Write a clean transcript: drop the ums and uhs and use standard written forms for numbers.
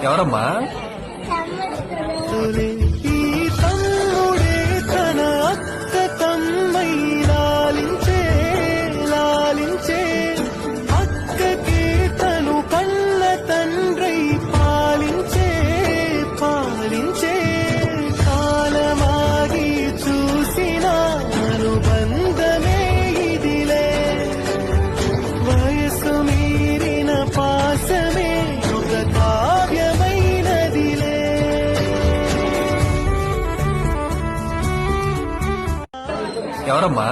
ఎవరమ్మా? ఈ తమ్ముడే తన అక్క తమ్మై లాలించే లాలించే అక్కకే తను కన్న తండ్రి పాలించే పాలించే కాలమాగి చూసిన అనుబంధమే ఇదిలే వయసు మీరిన పాసమే ఒక కావ్యమైనదిలే. ఎవరమ్మా?